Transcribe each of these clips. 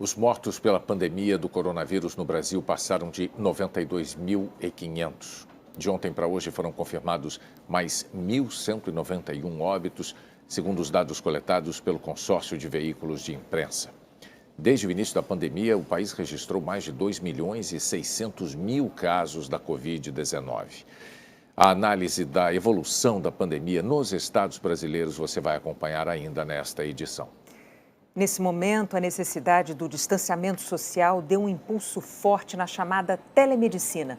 Os mortos pela pandemia do coronavírus no Brasil passaram de 92.500. De ontem para hoje foram confirmados mais 1.191 óbitos, segundo os dados coletados pelo consórcio de veículos de imprensa. Desde o início da pandemia, o país registrou mais de 2.600.000 casos da Covid-19. A análise da evolução da pandemia nos estados brasileiros você vai acompanhar ainda nesta edição. Nesse momento, a necessidade do distanciamento social deu um impulso forte na chamada telemedicina.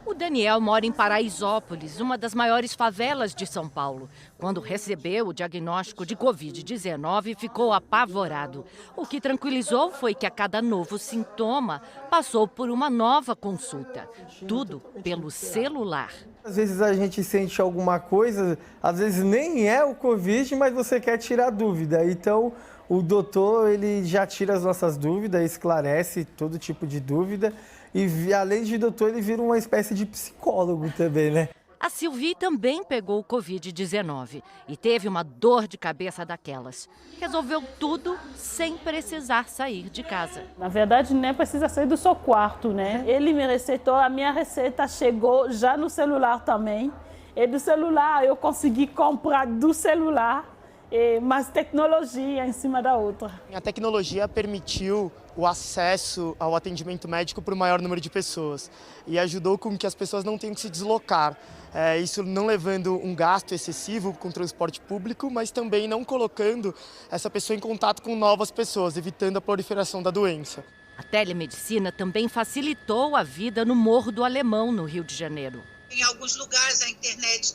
O Daniel mora em Paraisópolis, uma das maiores favelas de São Paulo. Quando recebeu o diagnóstico de Covid-19, ficou apavorado. O que tranquilizou foi que a cada novo sintoma, passou por uma nova consulta. Tudo pelo celular. Às vezes a gente sente alguma coisa, às vezes nem é o Covid, mas você quer tirar dúvida. Então, o doutor, ele já tira as nossas dúvidas, esclarece todo tipo de dúvida. E além de doutor, ele vira uma espécie de psicólogo também, né? A Silvi também pegou o Covid-19 e teve uma dor de cabeça daquelas. Resolveu tudo sem precisar sair de casa. Na verdade, nem precisa sair do seu quarto, né? Ele me receitou, a minha receita chegou já no celular também. E do celular eu consegui comprar do celular mais tecnologia em cima da outra. A tecnologia permitiu o acesso ao atendimento médico para o maior número de pessoas e ajudou com que as pessoas não tenham que se deslocar. Isso não levando um gasto excessivo com o transporte público, mas também não colocando essa pessoa em contato com novas pessoas, evitando a proliferação da doença. A telemedicina também facilitou a vida no Morro do Alemão, no Rio de Janeiro. Em alguns lugares a internet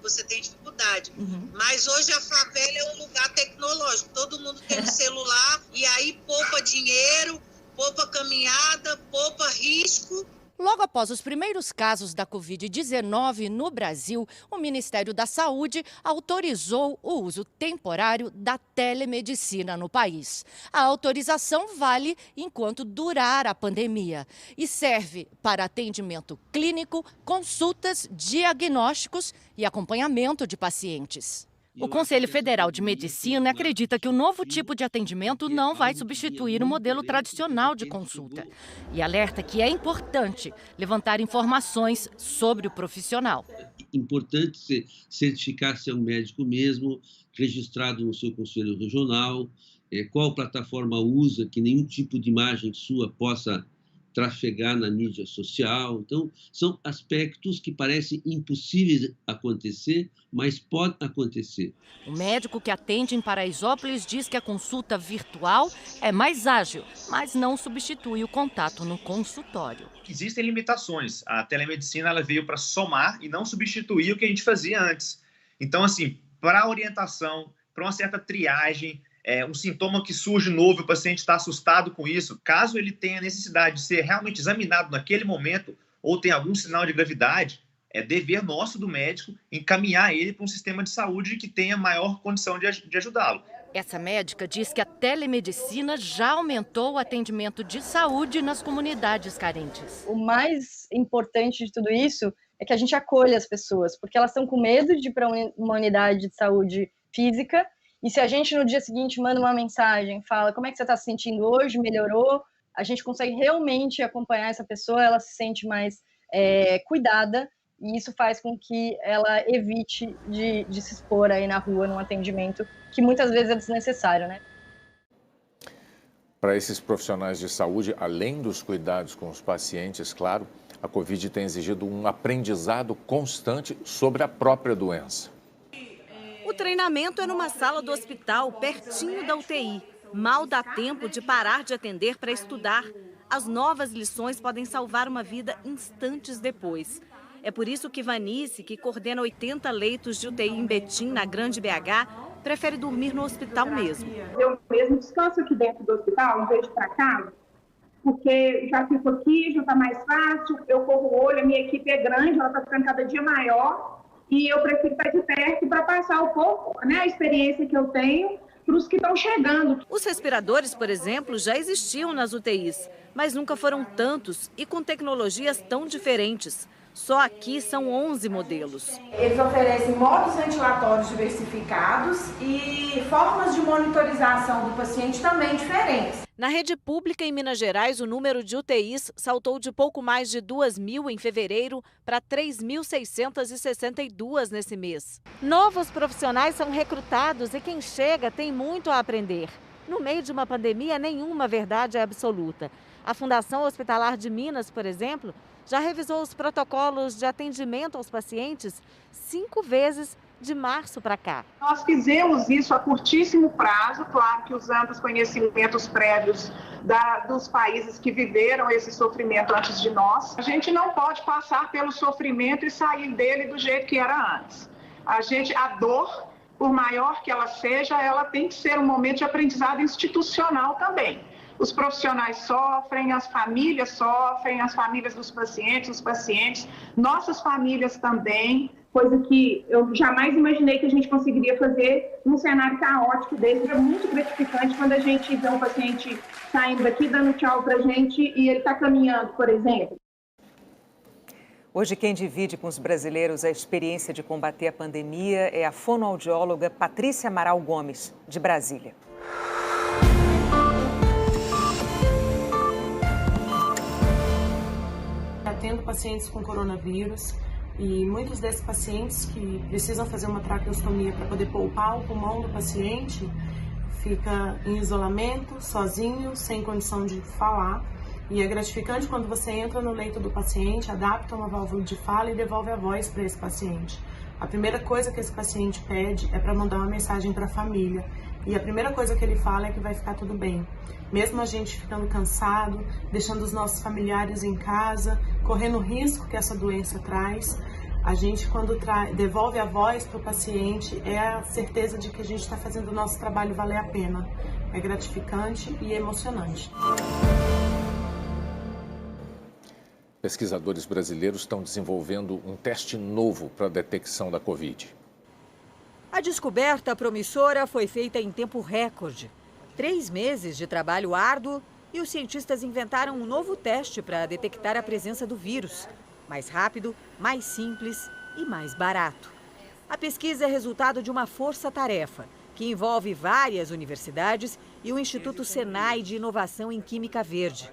você tem dificuldade, mas hoje a favela é um lugar tecnológico, todo mundo tem um celular e aí poupa dinheiro, poupa caminhada, poupa risco. Logo após os primeiros casos da Covid-19 no Brasil, o Ministério da Saúde autorizou o uso temporário da telemedicina no país. A autorização vale enquanto durar a pandemia e serve para atendimento clínico, consultas, diagnósticos e acompanhamento de pacientes. O Conselho Federal de Medicina acredita que o novo tipo de atendimento não vai substituir o modelo tradicional de consulta e alerta que é importante levantar informações sobre o profissional. É importante certificar se é um médico mesmo, registrado no seu conselho regional, qual plataforma usa, que nenhum tipo de imagem sua possa trafegar na mídia social. Então, são aspectos que parecem impossíveis acontecer, mas podem acontecer. O médico que atende em Paraisópolis diz que a consulta virtual é mais ágil, mas não substitui o contato no consultório. Existem limitações. A telemedicina ela veio para somar e não substituir o que a gente fazia antes. Então, assim, para orientação, para uma certa triagem, um sintoma que surge novo, o paciente está assustado com isso, caso ele tenha necessidade de ser realmente examinado naquele momento ou tenha algum sinal de gravidade, é dever nosso do médico encaminhar ele para um sistema de saúde que tenha maior condição de ajudá-lo. Essa médica diz que a telemedicina já aumentou o atendimento de saúde nas comunidades carentes. O mais importante de tudo isso é que a gente acolha as pessoas, porque elas estão com medo de ir para uma unidade de saúde física. E se a gente no dia seguinte manda uma mensagem, fala como é que você está se sentindo hoje, melhorou, a gente consegue realmente acompanhar essa pessoa, ela se sente mais cuidada e isso faz com que ela evite de se expor aí na rua num atendimento que muitas vezes é desnecessário, né? Para esses profissionais de saúde, além dos cuidados com os pacientes, claro, a Covid tem exigido um aprendizado constante sobre a própria doença. O treinamento é numa sala do hospital, pertinho da UTI. Mal dá tempo de parar de atender para estudar. As novas lições podem salvar uma vida instantes depois. É por isso que Vanice, que coordena 80 leitos de UTI em Betim, na Grande BH, prefere dormir no hospital mesmo. Eu mesmo descanso aqui dentro do hospital, em vez de ir para casa, porque já fico aqui, já está mais fácil, eu corro o olho, a minha equipe é grande, ela está ficando cada dia maior. E eu prefiro estar de perto para passar um pouco, né, a experiência que eu tenho para os que estão chegando. Os respiradores, por exemplo, já existiam nas UTIs, mas nunca foram tantos e com tecnologias tão diferentes. Só aqui são 11 modelos. Eles oferecem modos ventilatórios diversificados e formas de monitorização do paciente também diferentes. Na rede pública em Minas Gerais, o número de UTIs saltou de pouco mais de 2.000 em fevereiro para 3.662 nesse mês. Novos profissionais são recrutados e quem chega tem muito a aprender. No meio de uma pandemia, nenhuma verdade é absoluta. A Fundação Hospitalar de Minas, por exemplo, já revisou os protocolos de atendimento aos pacientes 5 vezes de março para cá. Nós fizemos isso a curtíssimo prazo, claro que usando os conhecimentos prévios dos países que viveram esse sofrimento antes de nós. A gente não pode passar pelo sofrimento e sair dele do jeito que era antes. A dor, por maior que ela seja, ela tem que ser um momento de aprendizado institucional também. Os profissionais sofrem, as famílias dos pacientes, os pacientes, nossas famílias também. Coisa que eu jamais imaginei que a gente conseguiria fazer num cenário caótico desse. É muito gratificante quando a gente vê um paciente saindo daqui, dando tchau pra gente e ele está caminhando, por exemplo. Hoje, quem divide com os brasileiros a experiência de combater a pandemia é a fonoaudióloga Patrícia Amaral Gomes, de Brasília. Atendo pacientes com coronavírus e muitos desses pacientes que precisam fazer uma traqueostomia para poder poupar o pulmão do paciente fica em isolamento, sozinho, sem condição de falar. E é gratificante quando você entra no leito do paciente, adapta uma válvula de fala e devolve a voz para esse paciente. A primeira coisa que esse paciente pede é para mandar uma mensagem para a família. E a primeira coisa que ele fala é que vai ficar tudo bem. Mesmo a gente ficando cansado, deixando os nossos familiares em casa, correndo o risco que essa doença traz, a gente, quando devolve a voz para o paciente, é a certeza de que a gente está fazendo o nosso trabalho valer a pena. É gratificante e emocionante. Pesquisadores brasileiros estão desenvolvendo um teste novo para a detecção da Covid. A descoberta promissora foi feita em tempo recorde. 3 meses de trabalho árduo e os cientistas inventaram um novo teste para detectar a presença do vírus. Mais rápido, mais simples e mais barato. A pesquisa é resultado de uma força-tarefa que envolve várias universidades e o Instituto Senai de Inovação em Química Verde.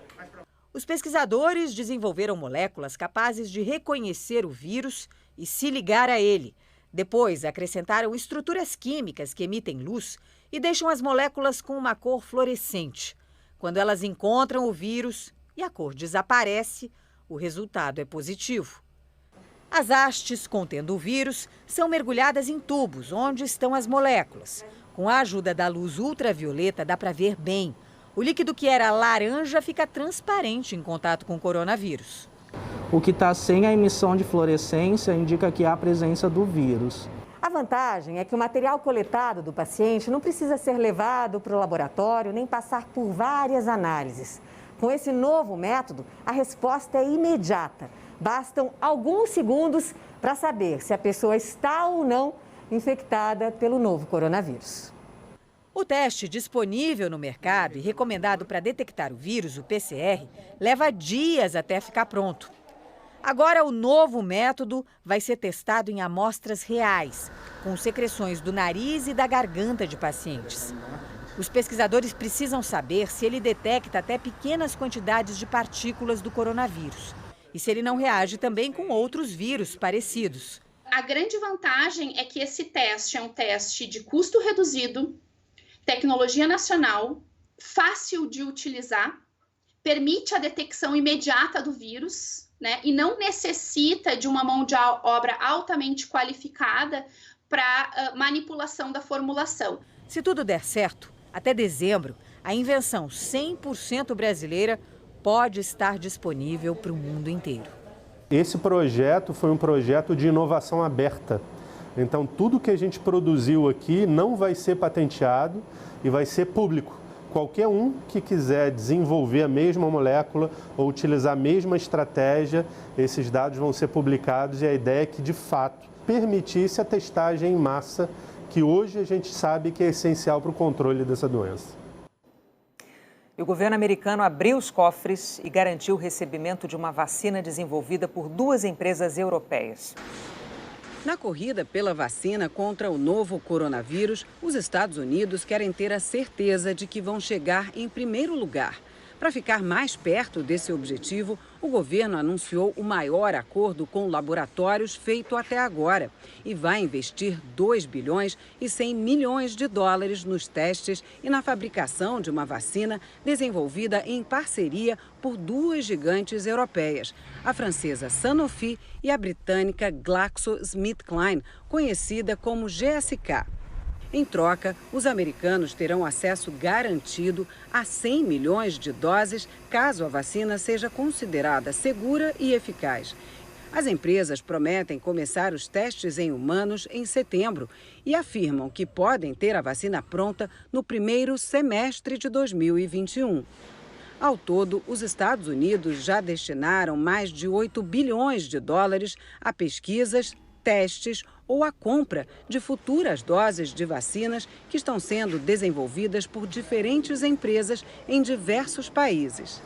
Os pesquisadores desenvolveram moléculas capazes de reconhecer o vírus e se ligar a ele. Depois, acrescentaram estruturas químicas que emitem luz e deixam as moléculas com uma cor fluorescente. Quando elas encontram o vírus e a cor desaparece, o resultado é positivo. As hastes contendo o vírus são mergulhadas em tubos, onde estão as moléculas. Com a ajuda da luz ultravioleta, dá para ver bem. O líquido que era laranja fica transparente em contato com o coronavírus. O que está sem a emissão de fluorescência indica que há a presença do vírus. A vantagem é que o material coletado do paciente não precisa ser levado para o laboratório nem passar por várias análises. Com esse novo método, a resposta é imediata. Bastam alguns segundos para saber se a pessoa está ou não infectada pelo novo coronavírus. O teste disponível no mercado e recomendado para detectar o vírus, o PCR, leva dias até ficar pronto. Agora, o novo método vai ser testado em amostras reais, com secreções do nariz e da garganta de pacientes. Os pesquisadores precisam saber se ele detecta até pequenas quantidades de partículas do coronavírus e se ele não reage também com outros vírus parecidos. A grande vantagem é que esse teste é um teste de custo reduzido, tecnologia nacional, fácil de utilizar, permite a detecção imediata do vírus, né, e não necessita de uma mão de obra altamente qualificada para manipulação da formulação. Se tudo der certo, até dezembro, a invenção 100% brasileira pode estar disponível para o mundo inteiro. Esse projeto foi um projeto de inovação aberta. Então, tudo que a gente produziu aqui não vai ser patenteado e vai ser público. Qualquer um que quiser desenvolver a mesma molécula ou utilizar a mesma estratégia, esses dados vão ser publicados e a ideia é que, de fato, permitisse a testagem em massa, que hoje a gente sabe que é essencial para o controle dessa doença. E o governo americano abriu os cofres e garantiu o recebimento de uma vacina desenvolvida por 2 empresas europeias. Na corrida pela vacina contra o novo coronavírus, os Estados Unidos querem ter a certeza de que vão chegar em primeiro lugar. Para ficar mais perto desse objetivo, o governo anunciou o maior acordo com laboratórios feito até agora e vai investir 2 bilhões e 100 milhões de dólares nos testes e na fabricação de uma vacina desenvolvida em parceria por 2 gigantes europeias, a francesa Sanofi e a britânica GlaxoSmithKline, conhecida como GSK. Em troca, os americanos terão acesso garantido a 100 milhões de doses, caso a vacina seja considerada segura e eficaz. As empresas prometem começar os testes em humanos em setembro e afirmam que podem ter a vacina pronta no primeiro semestre de 2021. Ao todo, os Estados Unidos já destinaram mais de 8 bilhões de dólares a pesquisas, testes ou a compra de futuras doses de vacinas que estão sendo desenvolvidas por diferentes empresas em diversos países.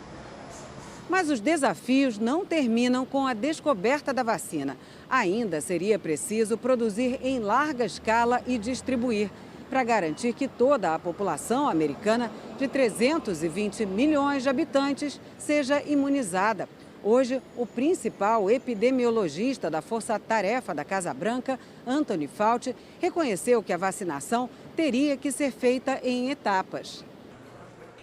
Mas os desafios não terminam com a descoberta da vacina. Ainda seria preciso produzir em larga escala e distribuir, para garantir que toda a população americana de 320 milhões de habitantes seja imunizada. Hoje, o principal epidemiologista da Força Tarefa da Casa Branca, Anthony Fauci, reconheceu que a vacinação teria que ser feita em etapas.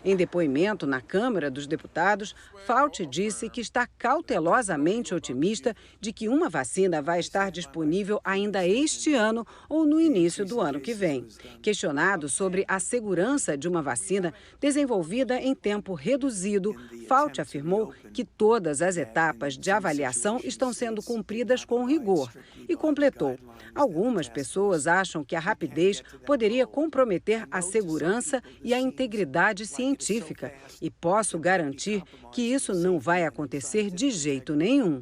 Em depoimento na Câmara dos Deputados, Fauci disse que está cautelosamente otimista de que uma vacina vai estar disponível ainda este ano ou no início do ano que vem. Questionado sobre a segurança de uma vacina desenvolvida em tempo reduzido, Fauci afirmou que todas as etapas de avaliação estão sendo cumpridas com rigor e completou: algumas pessoas acham que a rapidez poderia comprometer a segurança e a integridade científica, e posso garantir que isso não vai acontecer de jeito nenhum.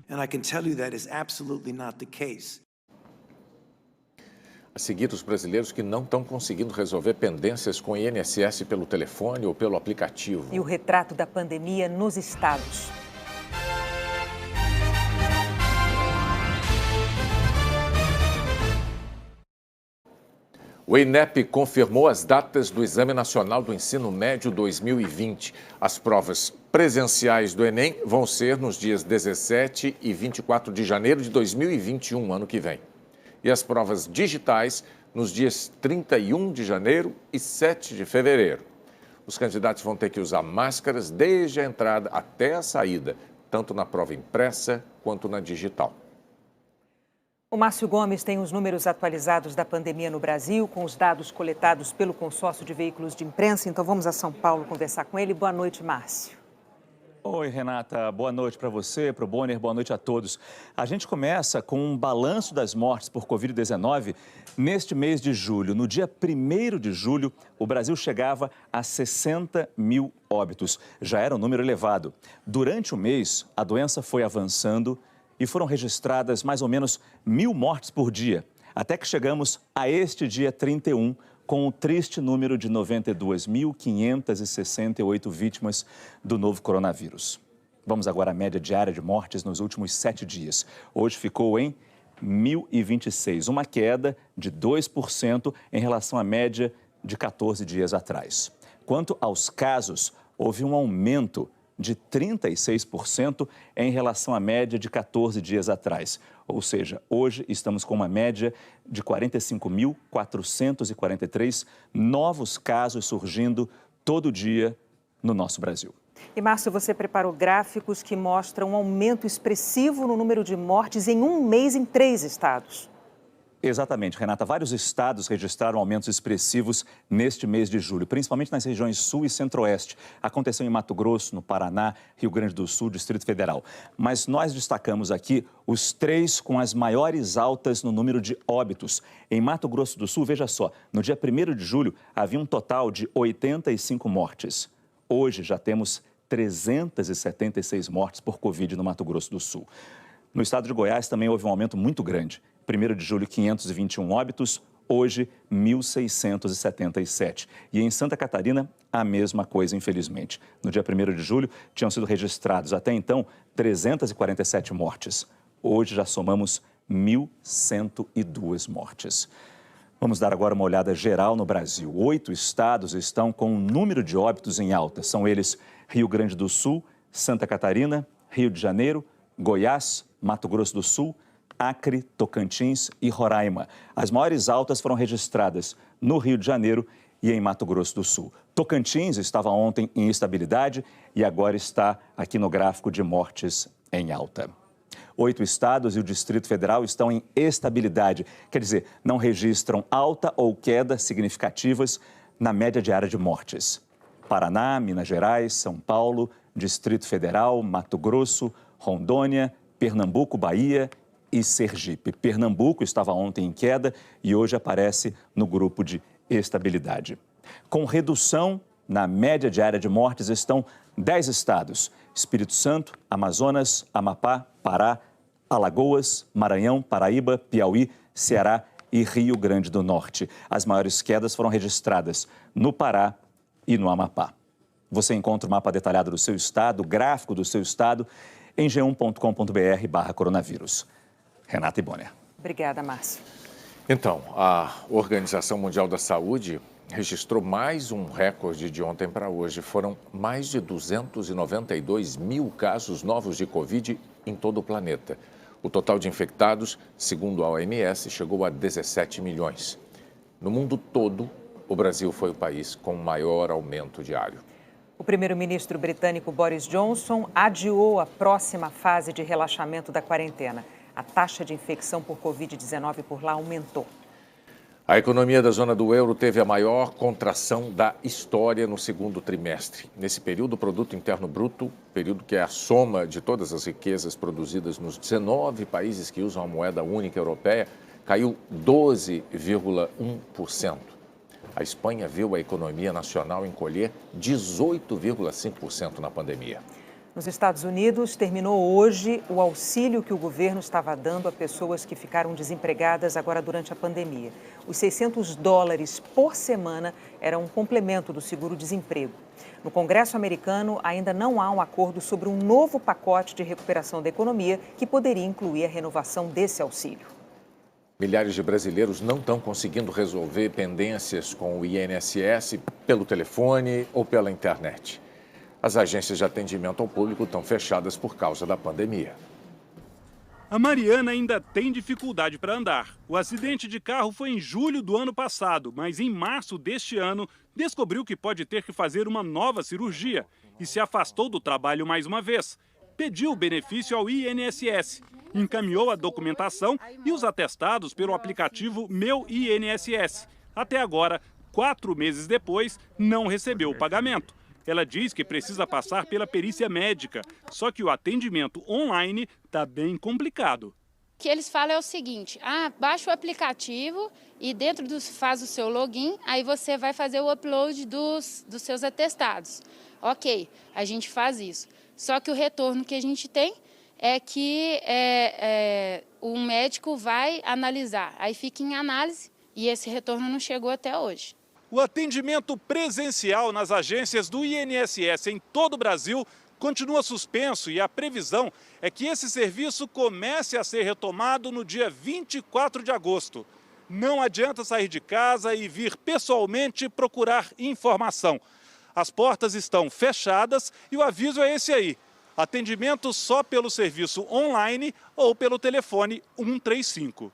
A seguir, os brasileiros que não estão conseguindo resolver pendências com o INSS pelo telefone ou pelo aplicativo. E o retrato da pandemia nos estados. O INEP confirmou as datas do Exame Nacional do Ensino Médio 2020. As provas presenciais do Enem vão ser nos dias 17 e 24 de janeiro de 2021, ano que vem. E as provas digitais nos dias 31 de janeiro e 7 de fevereiro. Os candidatos vão ter que usar máscaras desde a entrada até a saída, tanto na prova impressa quanto na digital. O Márcio Gomes tem os números atualizados da pandemia no Brasil, com os dados coletados pelo Consórcio de Veículos de Imprensa. Então vamos a São Paulo conversar com ele. Boa noite, Márcio. Oi, Renata. Boa noite para você, para o Bonner. Boa noite a todos. A gente começa com um balanço das mortes por Covid-19 neste mês de julho. No dia 1º de julho, o Brasil chegava a 60 mil óbitos. Já era um número elevado. Durante o mês, a doença foi avançando e foram registradas mais ou menos 1.000 mortes por dia, até que chegamos a este dia 31, com o triste número de 92.568 vítimas do novo coronavírus. Vamos agora à média diária de mortes nos últimos 7 dias. Hoje ficou em 1.026, uma queda de 2% em relação à média de 14 dias atrás. Quanto aos casos, houve um aumento de 36% em relação à média de 14 dias atrás. Ou seja, hoje estamos com uma média de 45.443 novos casos surgindo todo dia no nosso Brasil. E, Márcio, você preparou gráficos que mostram um aumento expressivo no número de mortes em um mês em 3 estados. Exatamente, Renata. Vários estados registraram aumentos expressivos neste mês de julho, principalmente nas regiões Sul e Centro-Oeste. Aconteceu em Mato Grosso, no Paraná, Rio Grande do Sul, Distrito Federal. Mas nós destacamos aqui os 3 com as maiores altas no número de óbitos. Em Mato Grosso do Sul, veja só, no dia 1º de julho havia um total de 85 mortes. Hoje já temos 376 mortes por Covid no Mato Grosso do Sul. No estado de Goiás também houve um aumento muito grande. 1º de julho, 521 óbitos. Hoje, 1.677. E em Santa Catarina, a mesma coisa, infelizmente. No dia 1º de julho, tinham sido registrados até então 347 mortes. Hoje já somamos 1.102 mortes. Vamos dar agora uma olhada geral no Brasil. 8 estados estão com o número de óbitos em alta. São eles Rio Grande do Sul, Santa Catarina, Rio de Janeiro, Goiás, Mato Grosso do Sul, Acre, Tocantins e Roraima. As maiores altas foram registradas no Rio de Janeiro e em Mato Grosso do Sul. Tocantins estava ontem em estabilidade e agora está aqui no gráfico de mortes em alta. 8 estados e o Distrito Federal estão em estabilidade, quer dizer, não registram alta ou queda significativas na média diária de mortes. Paraná, Minas Gerais, São Paulo, Distrito Federal, Mato Grosso, Rondônia, Pernambuco, Bahia e Sergipe. Pernambuco estava ontem em queda e hoje aparece no grupo de estabilidade. Com redução na média diária de mortes estão 10 estados: Espírito Santo, Amazonas, Amapá, Pará, Alagoas, Maranhão, Paraíba, Piauí, Ceará e Rio Grande do Norte. As maiores quedas foram registradas no Pará e no Amapá. Você encontra o mapa detalhado do seu estado, o gráfico do seu estado, em g1.com.br/coronavírus. Renata Ibónia. Obrigada, Márcio. Então, a Organização Mundial da Saúde registrou mais um recorde de ontem para hoje. Foram mais de 292 mil casos novos de Covid em todo o planeta. O total de infectados, segundo a OMS, chegou a 17 milhões. No mundo todo, o Brasil foi o país com maior aumento diário. O primeiro-ministro britânico Boris Johnson adiou a próxima fase de relaxamento da quarentena. A taxa de infecção por Covid-19 por lá aumentou. A economia da zona do euro teve a maior contração da história no segundo trimestre. Nesse período, o Produto Interno Bruto, período que é a soma de todas as riquezas produzidas nos 19 países que usam a moeda única europeia, caiu 12,1%. A Espanha viu a economia nacional encolher 18,5% na pandemia. Nos Estados Unidos, terminou hoje o auxílio que o governo estava dando a pessoas que ficaram desempregadas agora durante a pandemia. Os $600 por semana eram um complemento do seguro-desemprego. No Congresso americano, ainda não há um acordo sobre um novo pacote de recuperação da economia que poderia incluir a renovação desse auxílio. Milhares de brasileiros não estão conseguindo resolver pendências com o INSS pelo telefone ou pela internet. As agências de atendimento ao público estão fechadas por causa da pandemia. A Mariana ainda tem dificuldade para andar. O acidente de carro foi em julho do ano passado, mas em março deste ano descobriu que pode ter que fazer uma nova cirurgia e se afastou do trabalho mais uma vez. Pediu o benefício ao INSS, encaminhou a documentação e os atestados pelo aplicativo Meu INSS. Até agora, 4 meses depois, não recebeu o pagamento. Ela diz que precisa passar pela perícia médica, só que o atendimento online está bem complicado. O que eles falam é o seguinte: baixa o aplicativo e faz o seu login, aí você vai fazer o upload dos seus atestados. Ok, a gente faz isso. Só que o retorno que a gente tem é que o médico vai analisar, aí fica em análise e esse retorno não chegou até hoje. O atendimento presencial nas agências do INSS em todo o Brasil continua suspenso e a previsão é que esse serviço comece a ser retomado no dia 24 de agosto. Não adianta sair de casa e vir pessoalmente procurar informação. As portas estão fechadas e o aviso é esse aí: atendimento só pelo serviço online ou pelo telefone 135.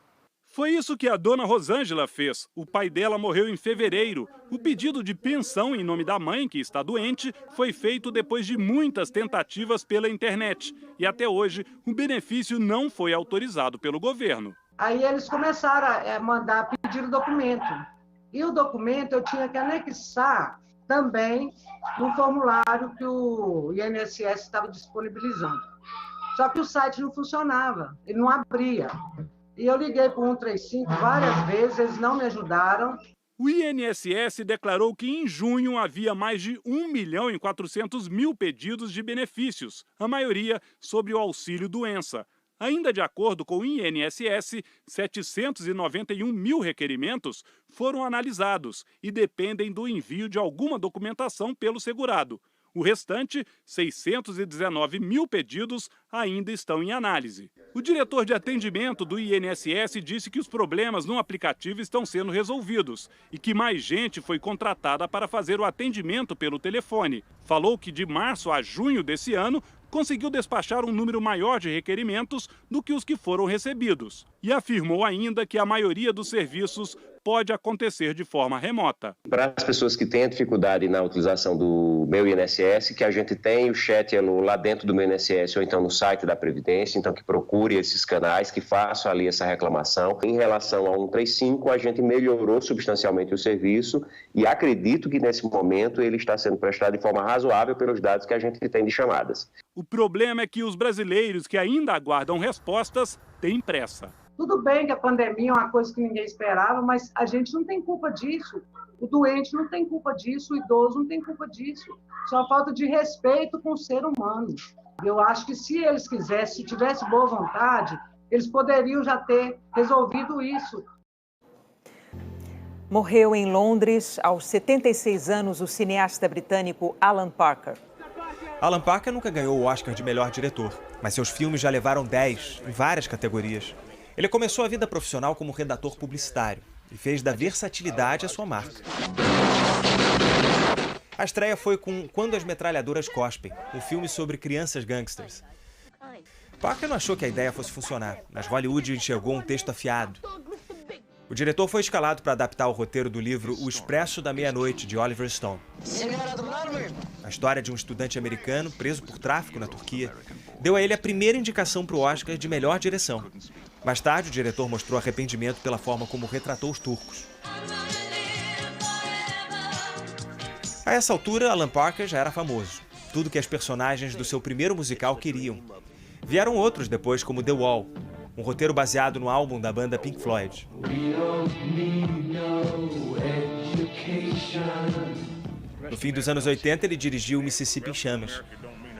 Foi isso que a dona Rosângela fez. O pai dela morreu em fevereiro. O pedido de pensão em nome da mãe, que está doente, foi feito depois de muitas tentativas pela internet. E até hoje, o benefício não foi autorizado pelo governo. Aí eles começaram a mandar pedir o documento. E o documento eu tinha que anexar também no formulário que o INSS estava disponibilizando. Só que o site não funcionava, ele não abria. E eu liguei para o 135 várias vezes, eles não me ajudaram. O INSS declarou que em junho havia mais de 1.400.000 pedidos de benefícios, a maioria sobre o auxílio-doença. Ainda de acordo com o INSS, 791 mil requerimentos foram analisados e dependem do envio de alguma documentação pelo segurado. O restante, 619 mil pedidos, ainda estão em análise. O diretor de atendimento do INSS disse que os problemas no aplicativo estão sendo resolvidos e que mais gente foi contratada para fazer o atendimento pelo telefone. Falou que de março a junho desse ano, conseguiu despachar um número maior de requerimentos do que os que foram recebidos. E afirmou ainda que a maioria dos serviços pode acontecer de forma remota. Para as pessoas que têm dificuldade na utilização do Meu INSS, que a gente tem o chat lá dentro do Meu INSS ou então no site da Previdência, então que procure esses canais, que façam ali essa reclamação. Em relação ao 135, a gente melhorou substancialmente o serviço e acredito que nesse momento ele está sendo prestado de forma razoável pelos dados que a gente tem de chamadas. O problema é que os brasileiros que ainda aguardam respostas têm pressa. Tudo bem que a pandemia é uma coisa que ninguém esperava, mas a gente não tem culpa disso. O doente não tem culpa disso, o idoso não tem culpa disso. Isso é uma falta de respeito com o ser humano. Eu acho que se eles quisessem, se tivesse boa vontade, eles poderiam já ter resolvido isso. Morreu em Londres, aos 76 anos, o cineasta britânico Alan Parker. Alan Parker nunca ganhou o Oscar de melhor diretor, mas seus filmes já levaram 10 em várias categorias. Ele começou a vida profissional como redator publicitário e fez da versatilidade a sua marca. A estreia foi com Quando as Metralhadoras Cospem, um filme sobre crianças gangsters. Parker não achou que a ideia fosse funcionar, mas Hollywood enxergou um texto afiado. O diretor foi escalado para adaptar o roteiro do livro O Expresso da Meia-Noite, de Oliver Stone. A história de um estudante americano preso por tráfico na Turquia deu a ele a primeira indicação para o Oscar de melhor direção. Mais tarde, o diretor mostrou arrependimento pela forma como retratou os turcos. A essa altura, Alan Parker já era famoso. Tudo que as personagens do seu primeiro musical queriam. Vieram outros depois, como The Wall, um roteiro baseado no álbum da banda Pink Floyd. No fim dos anos 80, ele dirigiu Mississippi em Chamas.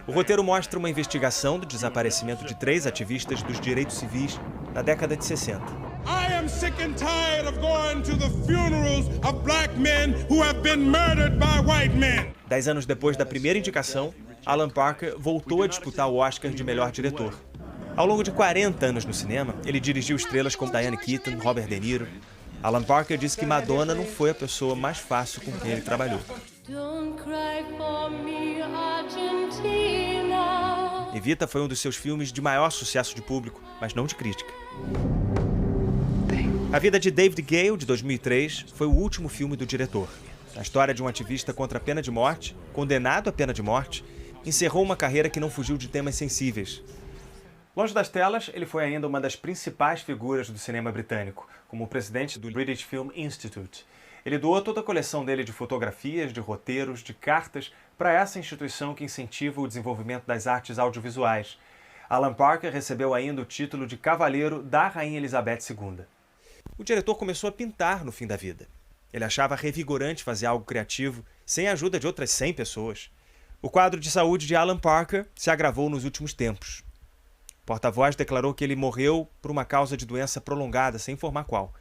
O roteiro mostra uma investigação do desaparecimento de 3 ativistas dos direitos civis na década de 60. I am sick and tired of going to the funerals of black men who have been murdered by white men. 10 anos depois da primeira indicação, Alan Parker voltou a disputar o Oscar de melhor diretor. Ao longo de 40 anos no cinema, ele dirigiu estrelas como Diane Keaton, Robert De Niro. Alan Parker disse que Madonna não foi a pessoa mais fácil com quem ele trabalhou. Evita foi um dos seus filmes de maior sucesso de público, mas não de crítica. A Vida de David Gale, de 2003, foi o último filme do diretor. A história de um ativista contra a pena de morte, condenado à pena de morte, encerrou uma carreira que não fugiu de temas sensíveis. Longe das telas, ele foi ainda uma das principais figuras do cinema britânico, como o presidente do British Film Institute. Ele doou toda a coleção dele de fotografias, de roteiros, de cartas para essa instituição que incentiva o desenvolvimento das artes audiovisuais. Alan Parker recebeu ainda o título de Cavaleiro da Rainha Elizabeth II. O diretor começou a pintar no fim da vida. Ele achava revigorante fazer algo criativo sem a ajuda de outras 100 pessoas. O quadro de saúde de Alan Parker se agravou nos últimos tempos. O porta-voz declarou que ele morreu por uma causa de doença prolongada, sem informar qual.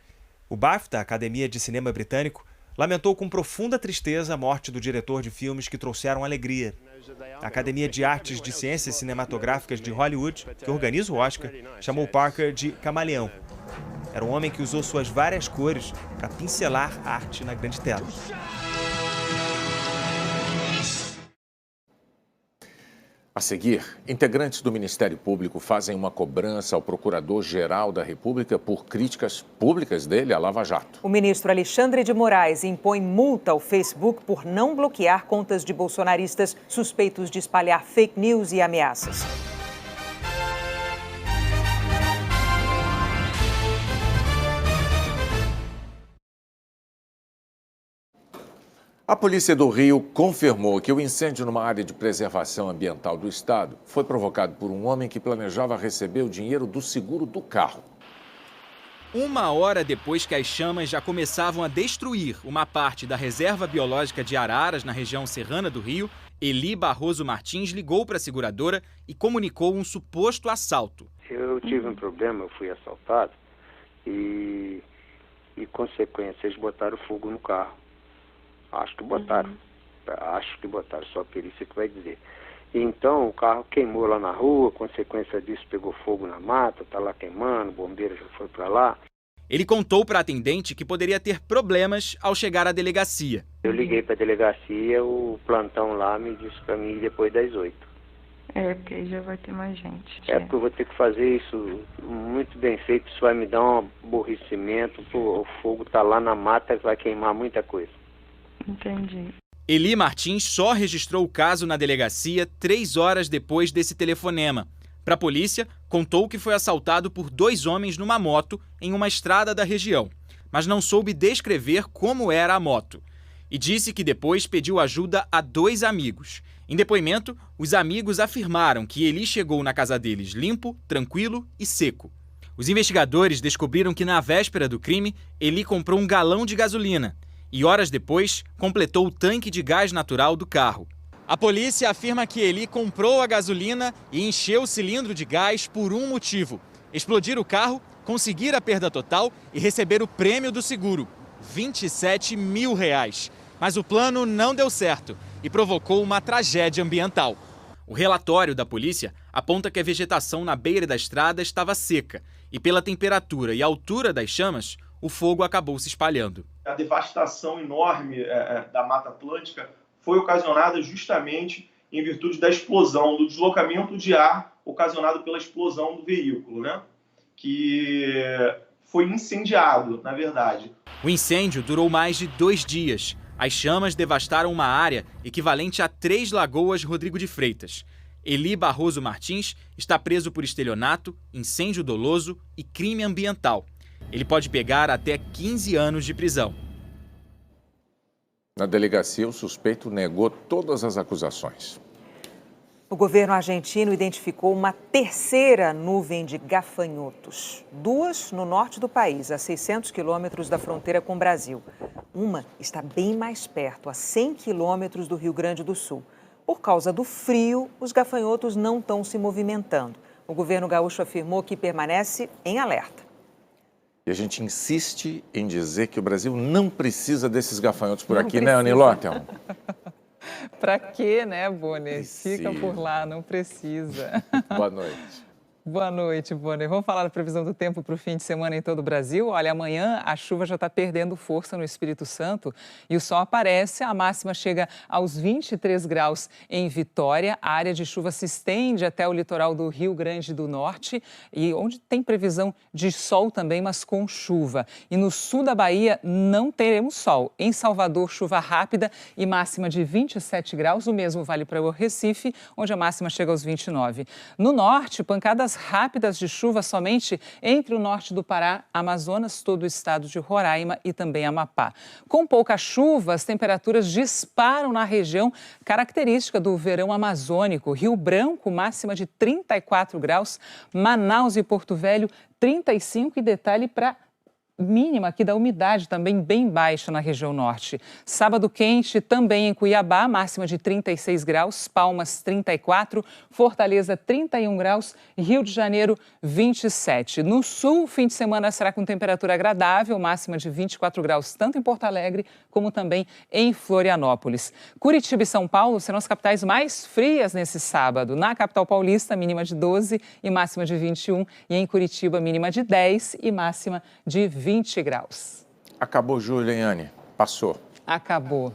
O BAFTA, a Academia de Cinema Britânico, lamentou com profunda tristeza a morte do diretor de filmes que trouxeram alegria. A Academia de Artes de Ciências Cinematográficas de Hollywood, que organiza o Oscar, chamou Parker de camaleão. Era um homem que usou suas várias cores para pincelar a arte na grande tela. A seguir, integrantes do Ministério Público fazem uma cobrança ao Procurador-Geral da República por críticas públicas dele à Lava Jato. O ministro Alexandre de Moraes impõe multa ao Facebook por não bloquear contas de bolsonaristas suspeitos de espalhar fake news e ameaças. A Polícia do Rio confirmou que o incêndio numa área de preservação ambiental do estado foi provocado por um homem que planejava receber o dinheiro do seguro do carro. 1 hora depois que as chamas já começavam a destruir uma parte da reserva biológica de Araras, na região serrana do Rio, Eli Barroso Martins ligou para a seguradora e comunicou um suposto assalto. Eu tive um problema, eu fui assaltado e consequência, eles botaram fogo no carro. Acho que botaram, só a perícia que vai dizer. Então o carro queimou lá na rua, consequência disso pegou fogo na mata, tá lá queimando, o bombeiro já foi para lá. Ele contou para a atendente que poderia ter problemas ao chegar à delegacia. Eu liguei para a delegacia, o plantão lá me disse para mim ir depois das 8. Porque aí já vai ter mais gente. Porque eu vou ter que fazer isso muito bem feito, isso vai me dar um aborrecimento, o fogo tá lá na mata, vai queimar muita coisa. Entendi. Eli Martins só registrou o caso na delegacia 3 horas depois desse telefonema. Para a polícia, contou que foi assaltado por 2 homens numa moto em uma estrada da região, mas não soube descrever como era a moto. E disse que depois pediu ajuda a 2 amigos. Em depoimento, os amigos afirmaram que Eli chegou na casa deles limpo, tranquilo e seco. Os investigadores descobriram que na véspera do crime, Eli comprou um galão de gasolina e horas depois completou o tanque de gás natural do carro. A polícia afirma que Eli comprou a gasolina e encheu o cilindro de gás por um motivo: explodir o carro, conseguir a perda total e receber o prêmio do seguro, R$27 mil. Mas o plano não deu certo e provocou uma tragédia ambiental. O relatório da polícia aponta que a vegetação na beira da estrada estava seca e, pela temperatura e altura das chamas, o fogo acabou se espalhando. A devastação enorme da Mata Atlântica foi ocasionada justamente em virtude da explosão, do deslocamento de ar ocasionado pela explosão do veículo, né? Que foi incendiado, na verdade. O incêndio durou mais de 2 dias. As chamas devastaram uma área equivalente a 3 Lagoas Rodrigo de Freitas. Eli Barroso Martins está preso por estelionato, incêndio doloso e crime ambiental. Ele pode pegar até 15 anos de prisão. Na delegacia, o suspeito negou todas as acusações. O governo argentino identificou uma terceira nuvem de gafanhotos. 2 no norte do país, a 600 quilômetros da fronteira com o Brasil. Uma está bem mais perto, a 100 quilômetros do Rio Grande do Sul. Por causa do frio, os gafanhotos não estão se movimentando. O governo gaúcho afirmou que permanece em alerta. E a gente insiste em dizer que o Brasil não precisa desses gafanhotos por aqui, né, Anny Lottelman? Para quê, né, Bonner? Fica por lá, não precisa. Boa noite. Boa noite, Bonner. Vamos falar da previsão do tempo para o fim de semana em todo o Brasil? Olha, amanhã a chuva já está perdendo força no Espírito Santo e o sol aparece, a máxima chega aos 23 graus em Vitória. A área de chuva se estende até o litoral do Rio Grande do Norte, e onde tem previsão de sol também, mas com chuva. E no sul da Bahia não teremos sol. Em Salvador, chuva rápida e máxima de 27 graus. O mesmo vale para o Recife, onde a máxima chega aos 29. No norte, pancadas rápidas de chuva somente entre o norte do Pará, Amazonas, todo o estado de Roraima e também Amapá. Com pouca chuva, as temperaturas disparam na região característica do verão amazônico. Rio Branco, máxima de 34 graus, Manaus e Porto Velho, 35, e detalhe para mínima aqui da umidade também bem baixa na região norte. Sábado quente também em Cuiabá, máxima de 36 graus, Palmas 34, Fortaleza 31 graus, Rio de Janeiro 27. No sul, fim de semana será com temperatura agradável, máxima de 24 graus, tanto em Porto Alegre como também em Florianópolis. Curitiba e São Paulo serão as capitais mais frias nesse sábado. Na capital paulista, mínima de 12 e máxima de 21, e em Curitiba, mínima de 10 e máxima de 20 graus. Acabou julho, hein, Anny? Passou. Acabou.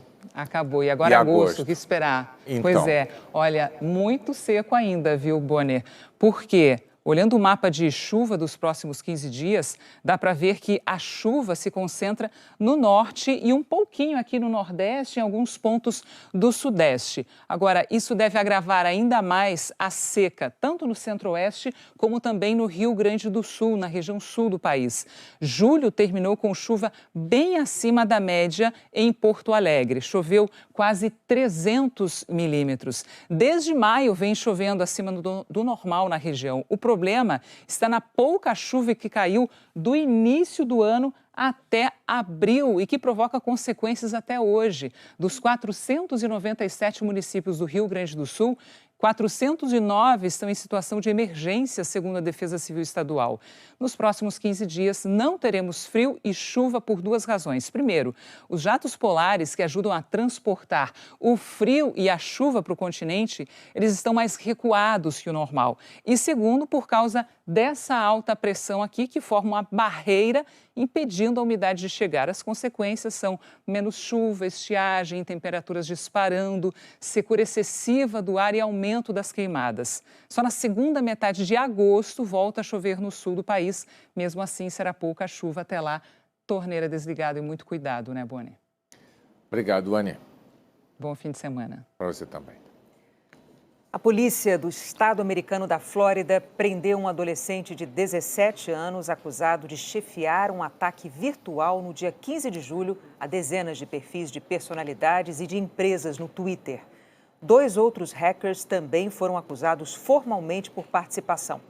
E agora agosto, o que esperar? Então. Pois é, olha, muito seco ainda, viu, Bonner? Por quê? Olhando o mapa de chuva dos próximos 15 dias, dá para ver que a chuva se concentra no norte e um pouquinho aqui no nordeste, em alguns pontos do sudeste. Agora, isso deve agravar ainda mais a seca, tanto no centro-oeste como também no Rio Grande do Sul, na região sul do país. Julho terminou com chuva bem acima da média em Porto Alegre. Choveu quase 300 milímetros. Desde maio vem chovendo acima do normal na região. O problema está na pouca chuva que caiu do início do ano até abril e que provoca consequências até hoje. Dos 497 municípios do Rio Grande do Sul, 409 estão em situação de emergência, segundo a Defesa Civil Estadual. Nos próximos 15 dias, não teremos frio e chuva por duas razões. Primeiro, os jatos polares que ajudam a transportar o frio e a chuva para o continente, eles estão mais recuados que o normal. E segundo, por causa dessa alta pressão aqui, que forma uma barreira impedindo a umidade de chegar. As consequências são menos chuva, estiagem, temperaturas disparando, secura excessiva do ar e aumento das queimadas. Só na segunda metade de agosto volta a chover no sul do país. Mesmo assim, será pouca chuva até lá. Torneira desligada e muito cuidado, né, Boni? Obrigado, Anny. Bom fim de semana. Para você também. A polícia do estado americano da Flórida prendeu um adolescente de 17 anos acusado de chefiar um ataque virtual no dia 15 de julho a dezenas de perfis de personalidades e de empresas no Twitter. 2 outros hackers também foram acusados formalmente por participação.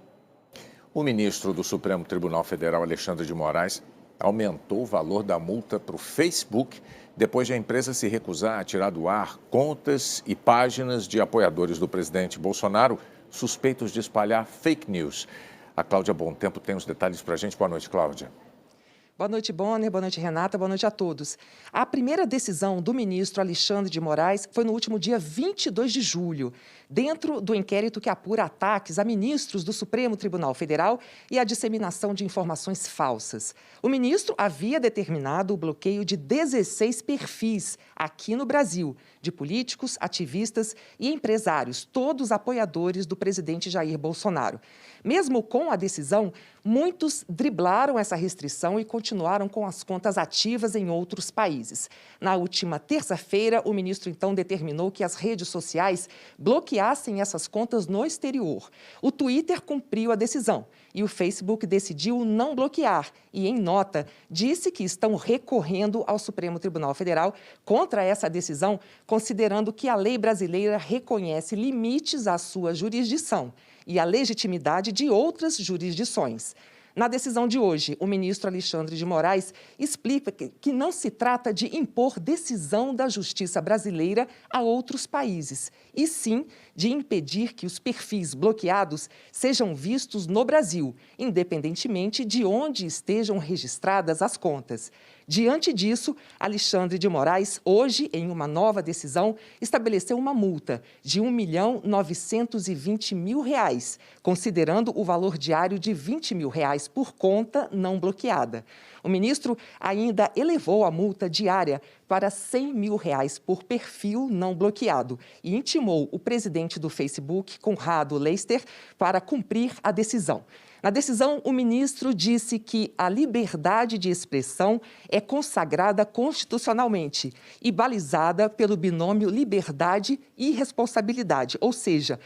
O ministro do Supremo Tribunal Federal, Alexandre de Moraes, aumentou o valor da multa para o Facebook depois de a empresa se recusar a tirar do ar contas e páginas de apoiadores do presidente Bolsonaro suspeitos de espalhar fake news. A Cláudia Bontempo tem os detalhes para a gente. Boa noite, Cláudia. Boa noite, Bonner. Boa noite, Renata. Boa noite a todos. A primeira decisão do ministro Alexandre de Moraes foi no último dia 22 de julho, dentro do inquérito que apura ataques a ministros do Supremo Tribunal Federal e a disseminação de informações falsas. O ministro havia determinado o bloqueio de 16 perfis aqui no Brasil, de políticos, ativistas e empresários, todos apoiadores do presidente Jair Bolsonaro. Mesmo com a decisão, muitos driblaram essa restrição e continuaram com as contas ativas em outros países. Na última terça-feira, o ministro então determinou que as redes sociais bloqueassem essas contas no exterior. O Twitter cumpriu a decisão e o Facebook decidiu não bloquear e, em nota, disse que estão recorrendo ao Supremo Tribunal Federal contra essa decisão, considerando que a lei brasileira reconhece limites à sua jurisdição e a legitimidade de outras jurisdições. Na decisão de hoje, o ministro Alexandre de Moraes explica que não se trata de impor decisão da justiça brasileira a outros países, e sim de impedir que os perfis bloqueados sejam vistos no Brasil, independentemente de onde estejam registradas as contas. Diante disso, Alexandre de Moraes, hoje, em uma nova decisão, estabeleceu uma multa de R$ 1.920.000, considerando o valor diário de R$ 20.000 por conta não bloqueada. O ministro ainda elevou a multa diária para R$ 100.000 por perfil não bloqueado e intimou o presidente do Facebook, Conrado Leister, para cumprir a decisão. Na decisão, o ministro disse que a liberdade de expressão é consagrada constitucionalmente e balizada pelo binômio liberdade e responsabilidade, ou seja,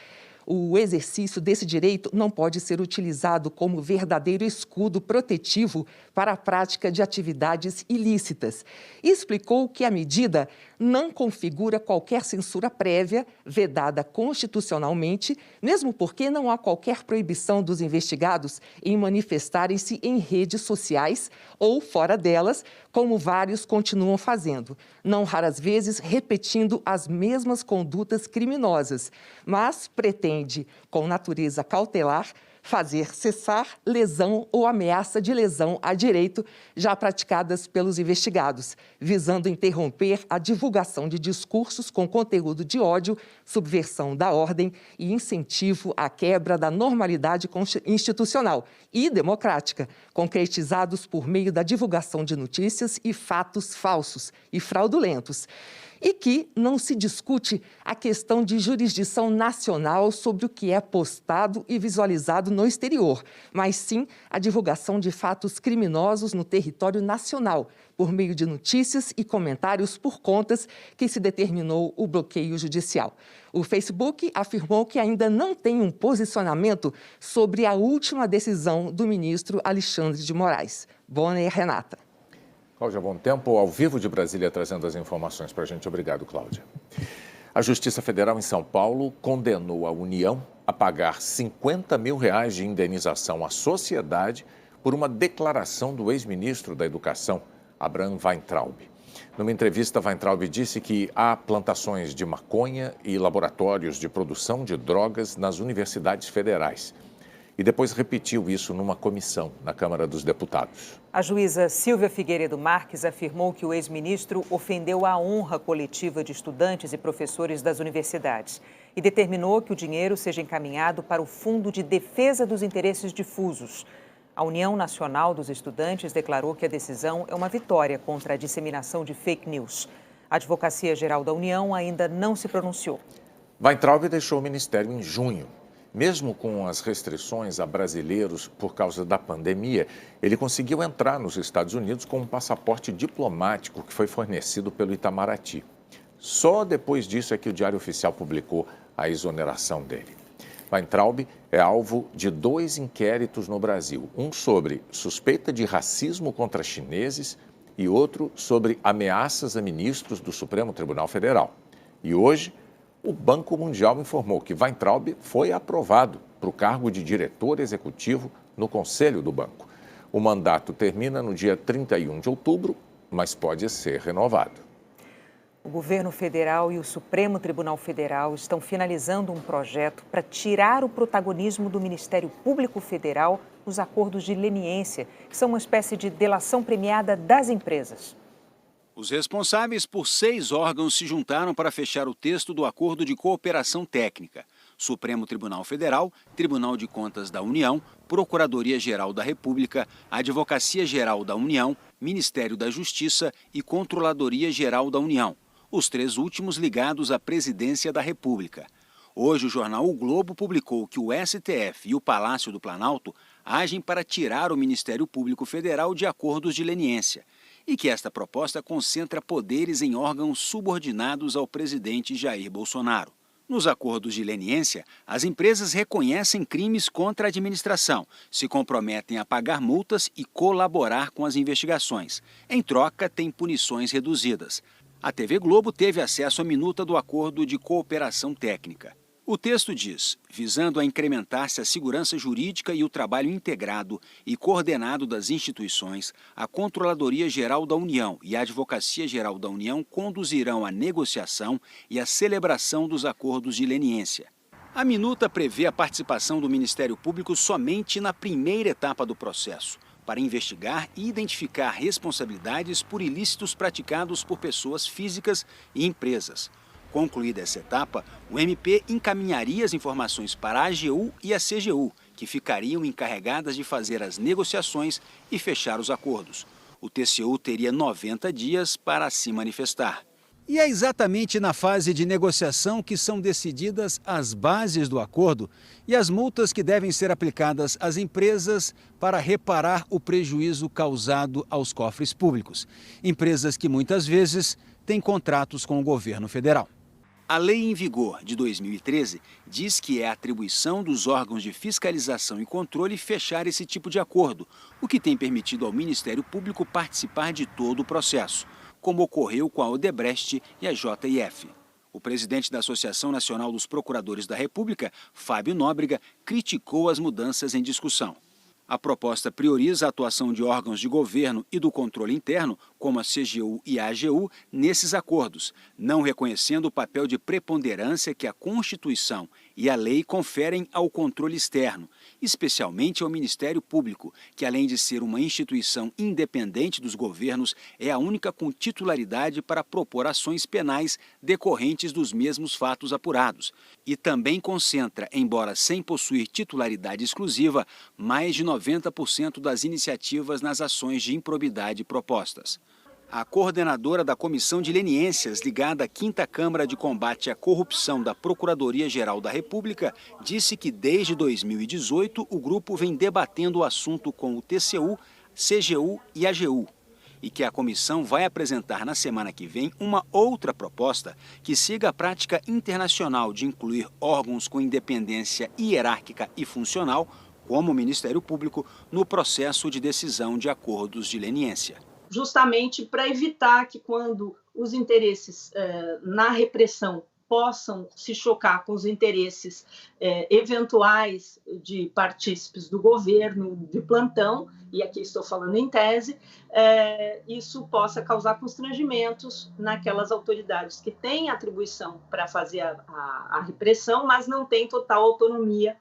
o exercício desse direito não pode ser utilizado como verdadeiro escudo protetivo para a prática de atividades ilícitas. E explicou que a medida não configura qualquer censura prévia vedada constitucionalmente, mesmo porque não há qualquer proibição dos investigados em manifestarem-se em redes sociais ou fora delas, como vários continuam fazendo, não raras vezes repetindo as mesmas condutas criminosas, mas pretende, com natureza cautelar, fazer cessar lesão ou ameaça de lesão a direito já praticadas pelos investigados, visando interromper a divulgação de discursos com conteúdo de ódio, subversão da ordem e incentivo à quebra da normalidade institucional e democrática, concretizados por meio da divulgação de notícias e fatos falsos e fraudulentos. E que não se discute a questão de jurisdição nacional sobre o que é postado e visualizado no exterior, mas sim a divulgação de fatos criminosos no território nacional, por meio de notícias e comentários por contas que se determinou o bloqueio judicial. O Facebook afirmou que ainda não tem um posicionamento sobre a última decisão do ministro Alexandre de Moraes. Bonner, Renata. Cláudia Bontempo, ao vivo de Brasília, trazendo as informações para a gente. Obrigado, Cláudia. A Justiça Federal em São Paulo condenou a União a pagar R$ 50 mil de indenização à sociedade por uma declaração do ex-ministro da Educação, Abraham Weintraub. Numa entrevista, Weintraub disse que há plantações de maconha e laboratórios de produção de drogas nas universidades federais. E depois repetiu isso numa comissão na Câmara dos Deputados. A juíza Silvia Figueiredo Marques afirmou que o ex-ministro ofendeu a honra coletiva de estudantes e professores das universidades e determinou que o dinheiro seja encaminhado para o Fundo de Defesa dos Interesses Difusos. A União Nacional dos Estudantes declarou que a decisão é uma vitória contra a disseminação de fake news. A Advocacia Geral da União ainda não se pronunciou. Weintraub deixou o ministério em junho. Mesmo com as restrições a brasileiros por causa da pandemia, ele conseguiu entrar nos Estados Unidos com um passaporte diplomático que foi fornecido pelo Itamaraty. Só depois disso é que o Diário Oficial publicou a exoneração dele. Weintraub é alvo de 2 inquéritos no Brasil, um sobre suspeita de racismo contra chineses e outro sobre ameaças a ministros do Supremo Tribunal Federal. E hoje, o Banco Mundial informou que Weintraub foi aprovado para o cargo de diretor executivo no Conselho do Banco. O mandato termina no dia 31 de outubro, mas pode ser renovado. O governo federal e o Supremo Tribunal Federal estão finalizando um projeto para tirar o protagonismo do Ministério Público Federal nos acordos de leniência, que são uma espécie de delação premiada das empresas. Os responsáveis por 6 órgãos se juntaram para fechar o texto do Acordo de Cooperação Técnica. Supremo Tribunal Federal, Tribunal de Contas da União, Procuradoria-Geral da República, Advocacia-Geral da União, Ministério da Justiça e Controladoria-Geral da União. Os 3 últimos ligados à Presidência da República. Hoje, o jornal O Globo publicou que o STF e o Palácio do Planalto agem para tirar o Ministério Público Federal de acordos de leniência e que esta proposta concentra poderes em órgãos subordinados ao presidente Jair Bolsonaro. Nos acordos de leniência, as empresas reconhecem crimes contra a administração, se comprometem a pagar multas e colaborar com as investigações. Em troca, têm punições reduzidas. A TV Globo teve acesso à minuta do Acordo de Cooperação Técnica. O texto diz, visando a incrementar-se a segurança jurídica e o trabalho integrado e coordenado das instituições, a Controladoria-Geral da União e a Advocacia-Geral da União conduzirão a negociação e a celebração dos acordos de leniência. A minuta prevê a participação do Ministério Público somente na primeira etapa do processo, para investigar e identificar responsabilidades por ilícitos praticados por pessoas físicas e empresas. Concluída essa etapa, o MP encaminharia as informações para a AGU e a CGU, que ficariam encarregadas de fazer as negociações e fechar os acordos. O TCU teria 90 dias para se manifestar. E é exatamente na fase de negociação que são decididas as bases do acordo e as multas que devem ser aplicadas às empresas para reparar o prejuízo causado aos cofres públicos. Empresas que muitas vezes têm contratos com o governo federal. A lei em vigor de 2013 diz que é a atribuição dos órgãos de fiscalização e controle fechar esse tipo de acordo, o que tem permitido ao Ministério Público participar de todo o processo, como ocorreu com a Odebrecht e a JF. O presidente da Associação Nacional dos Procuradores da República, Fábio Nóbrega, criticou as mudanças em discussão. A proposta prioriza a atuação de órgãos de governo e do controle interno, como a CGU e a AGU, nesses acordos, não reconhecendo o papel de preponderância que a Constituição e a lei conferem ao controle externo, especialmente ao Ministério Público, que além de ser uma instituição independente dos governos, é a única com titularidade para propor ações penais decorrentes dos mesmos fatos apurados, e também concentra, embora sem possuir titularidade exclusiva, mais de 90% das iniciativas nas ações de improbidade propostas. A coordenadora da Comissão de Leniências, ligada à 5ª Câmara de Combate à Corrupção da Procuradoria-Geral da República, disse que desde 2018 o grupo vem debatendo o assunto com o TCU, CGU e AGU, e que a comissão vai apresentar na semana que vem uma outra proposta que siga a prática internacional de incluir órgãos com independência hierárquica e funcional, como o Ministério Público, no processo de decisão de acordos de leniência. Justamente para evitar que, quando os interesses na repressão possam se chocar com os interesses eventuais de partícipes do governo de plantão, e aqui estou falando em tese, isso possa causar constrangimentos naquelas autoridades que têm atribuição para fazer a repressão, mas não têm total autonomia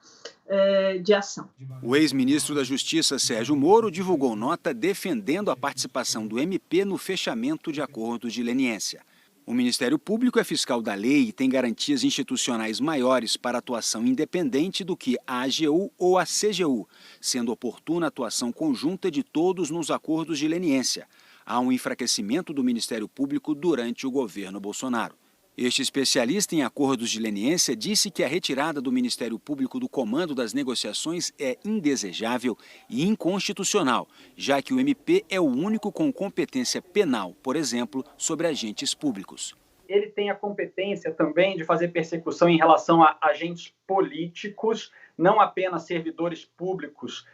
de ação. O ex-ministro da Justiça, Sérgio Moro, divulgou nota defendendo a participação do MP no fechamento de acordos de leniência. O Ministério Público é fiscal da lei e tem garantias institucionais maiores para atuação independente do que a AGU ou a CGU, sendo oportuna a atuação conjunta de todos nos acordos de leniência. Há um enfraquecimento do Ministério Público durante o governo Bolsonaro. Este especialista em acordos de leniência disse que a retirada do Ministério Público do comando das negociações é indesejável e inconstitucional, já que o MP é o único com competência penal, por exemplo, sobre agentes públicos. Ele tem a competência também de fazer persecução em relação a agentes políticos, não apenas servidores públicos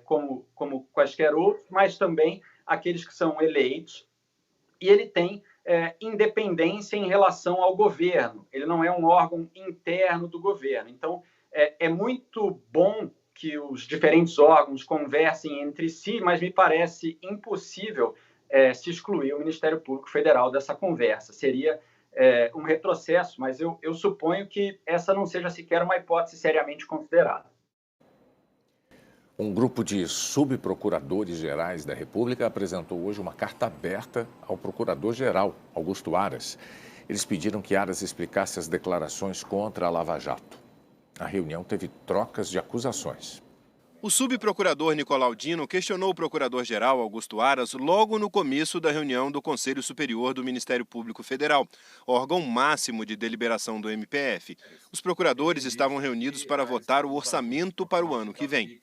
como quaisquer outros, mas também aqueles que são eleitos. E ele tem independência em relação ao governo. Ele não é um órgão interno do governo. Então, é muito bom que os diferentes órgãos conversem entre si, mas me parece impossível se excluir o Ministério Público Federal dessa conversa. Seria um retrocesso, mas eu suponho que essa não seja sequer uma hipótese seriamente considerada. Um grupo de subprocuradores gerais da República apresentou hoje uma carta aberta ao procurador-geral, Augusto Aras. Eles pediram que Aras explicasse as declarações contra a Lava Jato. A reunião teve trocas de acusações. O subprocurador Nicolau Dino questionou o procurador-geral Augusto Aras logo no começo da reunião do Conselho Superior do Ministério Público Federal, órgão máximo de deliberação do MPF. Os procuradores estavam reunidos para votar o orçamento para o ano que vem.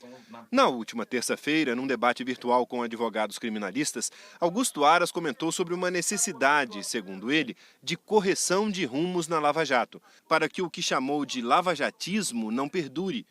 Na última terça-feira, num debate virtual com advogados criminalistas, Augusto Aras comentou sobre uma necessidade, segundo ele, de correção de rumos na Lava Jato, para que o que chamou de lavajatismo não perdure.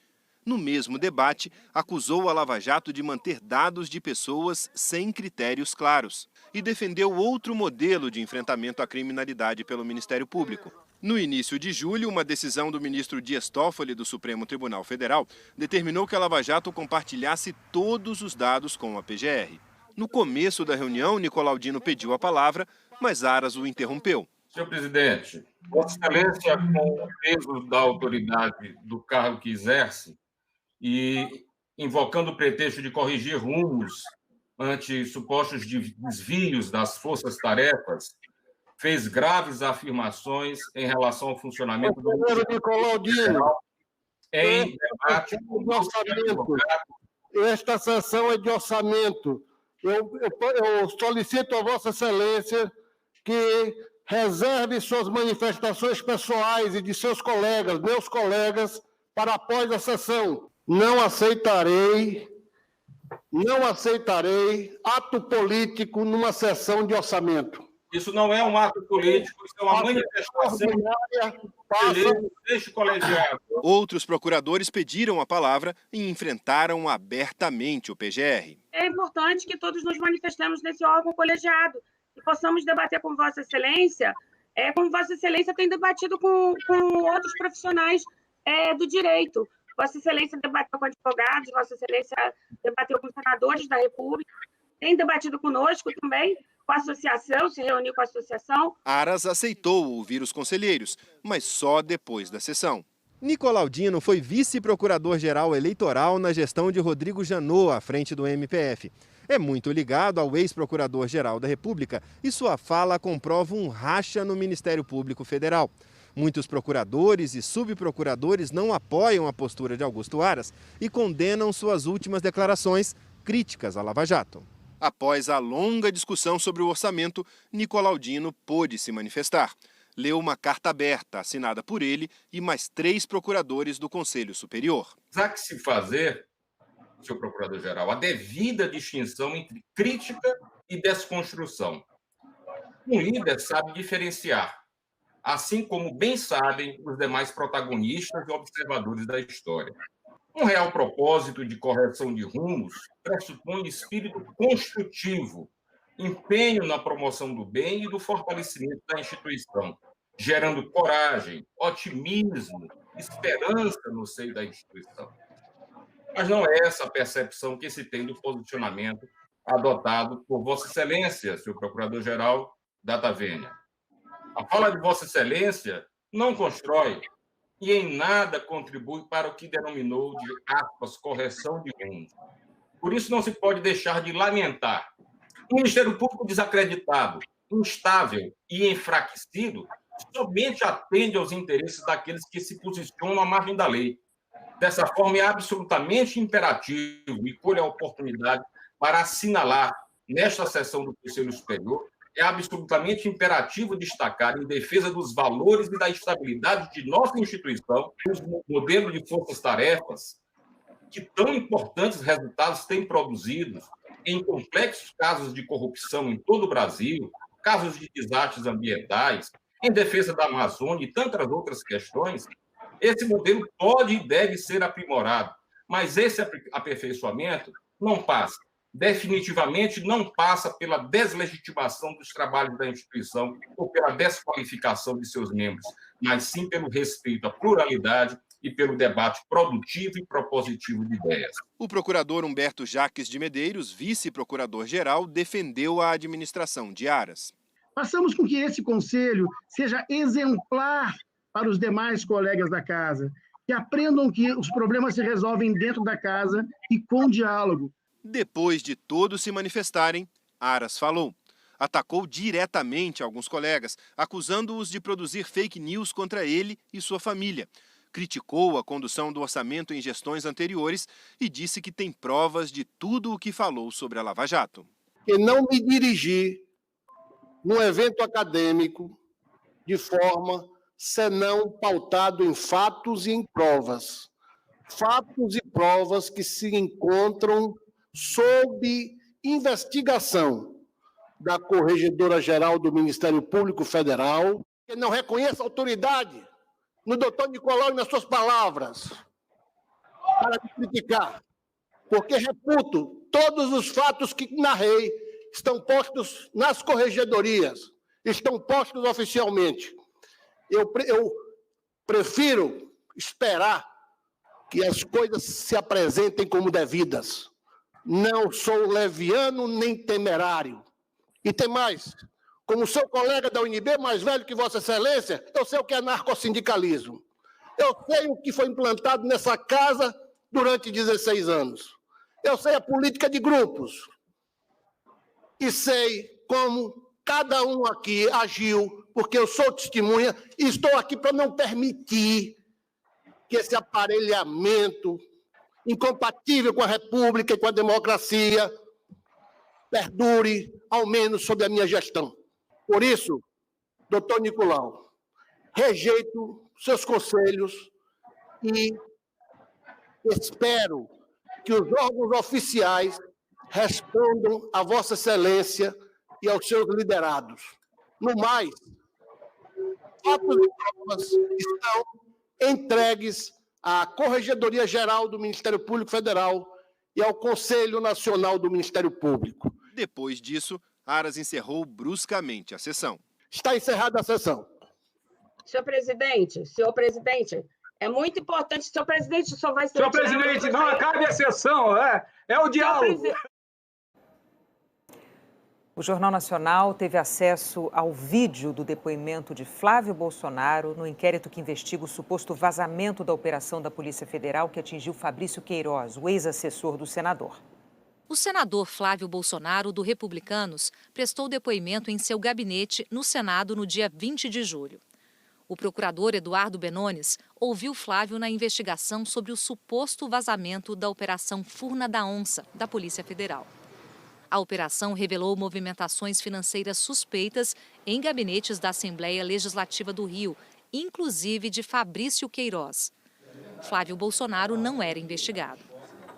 No mesmo debate, acusou a Lava Jato de manter dados de pessoas sem critérios claros e defendeu outro modelo de enfrentamento à criminalidade pelo Ministério Público. No início de julho, uma decisão do ministro Dias Toffoli do Supremo Tribunal Federal determinou que a Lava Jato compartilhasse todos os dados com a PGR. No começo da reunião, Nicolau Dino pediu a palavra, mas Aras o interrompeu. Senhor presidente, Vossa Excelência, com o peso da autoridade do cargo que exerce, e invocando o pretexto de corrigir rumos ante supostos desvios das forças-tarefas, fez graves afirmações em relação ao funcionamento do Nicolau Dino, em debate de orçamento. Esta sessão é de orçamento. Eu solicito a Vossa Excelência que reserve suas manifestações pessoais e de seus colegas, meus colegas, para após a sessão. Não aceitarei ato político numa sessão de orçamento. Isso não é um ato político, isso é uma manifestação do deixo colegiado. Outros procuradores pediram a palavra e enfrentaram abertamente o PGR. É importante que todos nos manifestemos nesse órgão colegiado e possamos debater com Vossa Excelência, como Vossa Excelência tem debatido com outros profissionais do direito. Vossa Excelência debateu com advogados, Vossa Excelência debateu com senadores da República, tem debatido conosco também, com a associação, se reuniu com a associação. Aras aceitou ouvir os conselheiros, mas só depois da sessão. Nicolau Dino foi vice-procurador-geral eleitoral na gestão de Rodrigo Janot, à frente do MPF. É muito ligado ao ex-procurador-geral da República e sua fala comprova um racha no Ministério Público Federal. Muitos procuradores e subprocuradores não apoiam a postura de Augusto Aras e condenam suas últimas declarações críticas à Lava Jato. Após a longa discussão sobre o orçamento, Nicolau Dino pôde se manifestar. Leu uma carta aberta assinada por ele e mais 3 procuradores do Conselho Superior. Há que se fazer, senhor procurador-geral, a devida distinção entre crítica e desconstrução. Um líder sabe diferenciar, assim como bem sabem os demais protagonistas e observadores da história. Um real propósito de correção de rumos pressupõe espírito construtivo, empenho na promoção do bem e do fortalecimento da instituição. gerando coragem, otimismo, esperança no seio da instituição. Mas não é essa a percepção que se tem do posicionamento adotado por Vossa Excelência, senhor Procurador-Geral Data Vênia. A fala de Vossa Excelência não constrói e em nada contribui para o que denominou de, aspas, correção de rumo. Por isso não se pode deixar de lamentar. O Ministério Público desacreditado, instável e enfraquecido somente atende aos interesses daqueles que se posicionam à margem da lei. Dessa forma, é absolutamente imperativo e colhe a oportunidade para assinalar, nesta sessão do Conselho Superior, é absolutamente imperativo destacar, em defesa dos valores e da estabilidade de nossa instituição, o modelo de forças-tarefas, que tão importantes resultados têm produzido em complexos casos de corrupção em todo o Brasil, casos de desastres ambientais, em defesa da Amazônia e tantas outras questões. Esse modelo pode e deve ser aprimorado, mas esse aperfeiçoamento não passa, definitivamente não passa pela deslegitimação dos trabalhos da instituição ou pela desqualificação de seus membros, mas sim pelo respeito à pluralidade e pelo debate produtivo e propositivo de ideias. O procurador Humberto Jaques de Medeiros, vice-procurador-geral, defendeu a administração de Aras. Façamos com que esse conselho seja exemplar para os demais colegas da casa, que aprendam que os problemas se resolvem dentro da casa e com diálogo. Depois de todos se manifestarem, Aras falou. Atacou diretamente alguns colegas, acusando-os de produzir fake news contra ele e sua família. Criticou a condução do orçamento em gestões anteriores e disse que tem provas de tudo o que falou sobre a Lava Jato. Que não me dirigi num evento acadêmico de forma senão pautado em fatos e em provas. Fatos e provas que se encontram sob investigação da Corregedora-Geral do Ministério Público Federal, que não reconhece autoridade no doutor Nicolau e nas suas palavras para me criticar, porque reputo todos os fatos que narrei estão postos nas corregedorias, estão postos oficialmente. Eu prefiro esperar que as coisas se apresentem como devidas. Não sou leviano nem temerário. E tem mais, como seu colega da UNB, mais velho que Vossa Excelência, eu sei o que é narcossindicalismo. Eu sei o que foi implantado nessa casa durante 16 anos. Eu sei a política de grupos. E sei como cada um aqui agiu, porque eu sou testemunha e estou aqui para não permitir que esse aparelhamento incompatível com a República e com a democracia perdure, ao menos sob a minha gestão. Por isso, doutor Nicolau, rejeito seus conselhos e espero que os órgãos oficiais respondam a Vossa Excelência e aos seus liderados. No mais, fatos e provas estão entregues à Corregedoria-Geral do Ministério Público Federal e ao Conselho Nacional do Ministério Público. Depois disso, Aras encerrou bruscamente a sessão. Está encerrada a sessão. Senhor presidente, é muito importante, senhor presidente, só vai ser... Senhor presidente, não acabe a sessão, é o diálogo. O Jornal Nacional teve acesso ao vídeo do depoimento de Flávio Bolsonaro no inquérito que investiga o suposto vazamento da operação da Polícia Federal que atingiu Fabrício Queiroz, o ex-assessor do senador. O senador Flávio Bolsonaro, do Republicanos, prestou depoimento em seu gabinete no Senado no dia 20 de julho. O procurador Eduardo Benones ouviu Flávio na investigação sobre o suposto vazamento da Operação Furna da Onça, da Polícia Federal. A operação revelou movimentações financeiras suspeitas em gabinetes da Assembleia Legislativa do Rio, inclusive de Fabrício Queiroz. Flávio Bolsonaro não era investigado.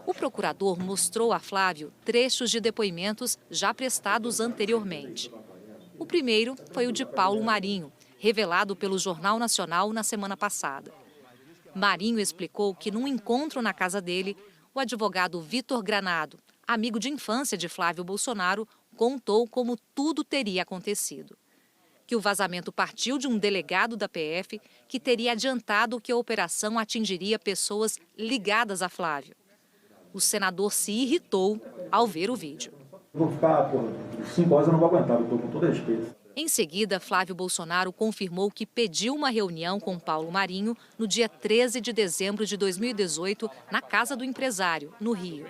O procurador mostrou a Flávio trechos de depoimentos já prestados anteriormente. O primeiro foi o de Paulo Marinho, revelado pelo Jornal Nacional na semana passada. Marinho explicou que, num encontro na casa dele, o advogado Vitor Granado, amigo de infância de Flávio Bolsonaro, contou como tudo teria acontecido. que o vazamento partiu de um delegado da PF que teria adiantado que a operação atingiria pessoas ligadas a Flávio. O senador se irritou ao ver o vídeo. Vou ficar, 5 horas eu não vou aguentar, eu estou com todo respeito. Em seguida, Flávio Bolsonaro confirmou que pediu uma reunião com Paulo Marinho no dia 13 de dezembro de 2018, na casa do empresário, no Rio.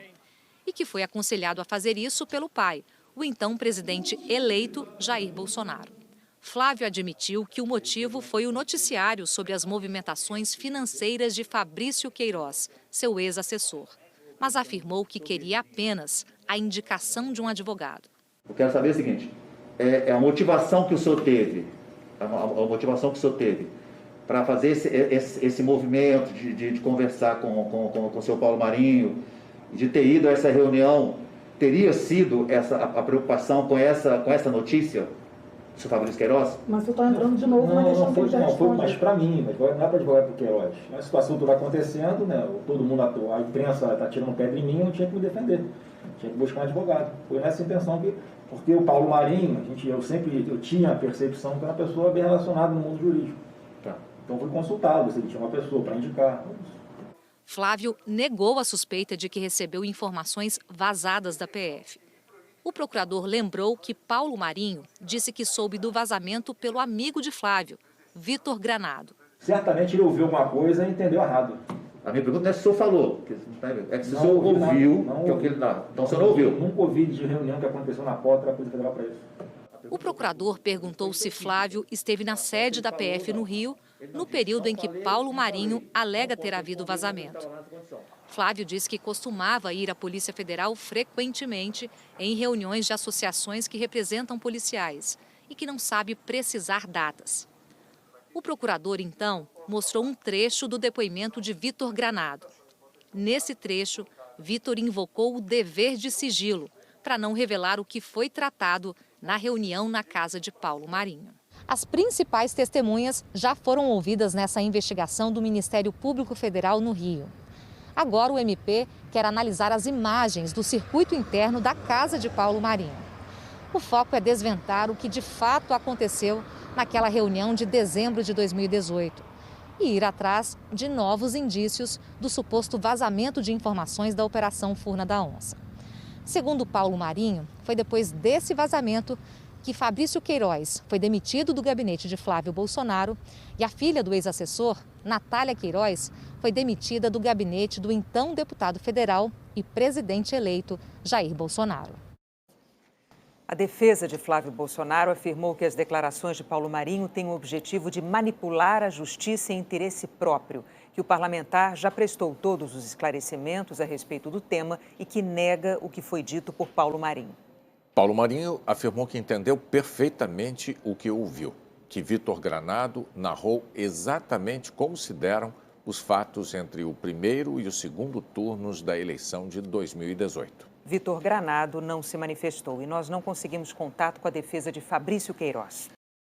E que foi aconselhado a fazer isso pelo pai, o então presidente eleito Jair Bolsonaro. Flávio admitiu que o motivo foi o noticiário sobre as movimentações financeiras de Fabrício Queiroz, seu ex-assessor, mas afirmou que queria apenas a indicação de um advogado. Eu quero saber o seguinte, a motivação que o senhor teve, para fazer esse movimento de conversar com o senhor Paulo Marinho, de ter ido a essa reunião, teria sido a preocupação com essa notícia, senhor Fabrício Queiroz? Mas você está entrando de novo na questão que não foi mais para mim, mas não é para advogar para o Queiroz. A situação toda acontecendo, né? Todo mundo atua, a imprensa está tirando pedra em mim, eu tinha que me defender. Tinha que buscar um advogado. Foi nessa intenção porque o Paulo Marinho, eu tinha a percepção que era uma pessoa bem relacionada no mundo jurídico. Tá. Então fui consultado se ele tinha uma pessoa para indicar. Flávio negou a suspeita de que recebeu informações vazadas da PF. O procurador lembrou que Paulo Marinho disse que soube do vazamento pelo amigo de Flávio, Vitor Granado. Certamente ele ouviu alguma coisa e entendeu errado. A minha pergunta não é se o senhor falou, é que se o senhor ouviu, então o senhor não ouviu. Nunca ouvi de reunião que aconteceu na porta da Polícia Federal para isso. O procurador perguntou se Flávio esteve na sede da PF no Rio, no período em que Paulo Marinho alega ter havido vazamento. Flávio disse que costumava ir à Polícia Federal frequentemente em reuniões de associações que representam policiais e que não sabe precisar datas. O procurador, então, mostrou um trecho do depoimento de Vitor Granado. Nesse trecho, Vitor invocou o dever de sigilo para não revelar o que foi tratado na reunião na casa de Paulo Marinho. As principais testemunhas já foram ouvidas nessa investigação do Ministério Público Federal no Rio. Agora o MP quer analisar as imagens do circuito interno da casa de Paulo Marinho. O foco é desventar o que de fato aconteceu naquela reunião de dezembro de 2018 e ir atrás de novos indícios do suposto vazamento de informações da Operação Furna da Onça. Segundo Paulo Marinho, foi depois desse vazamento que Fabrício Queiroz foi demitido do gabinete de Flávio Bolsonaro e a filha do ex-assessor, Natália Queiroz, foi demitida do gabinete do então deputado federal e presidente eleito Jair Bolsonaro. A defesa de Flávio Bolsonaro afirmou que as declarações de Paulo Marinho têm o objetivo de manipular a justiça em interesse próprio, que o parlamentar já prestou todos os esclarecimentos a respeito do tema e que nega o que foi dito por Paulo Marinho. Paulo Marinho afirmou que entendeu perfeitamente o que ouviu, que Vitor Granado narrou exatamente como se deram os fatos entre o primeiro e o segundo turnos da eleição de 2018. Vitor Granado não se manifestou e nós não conseguimos contato com a defesa de Fabrício Queiroz.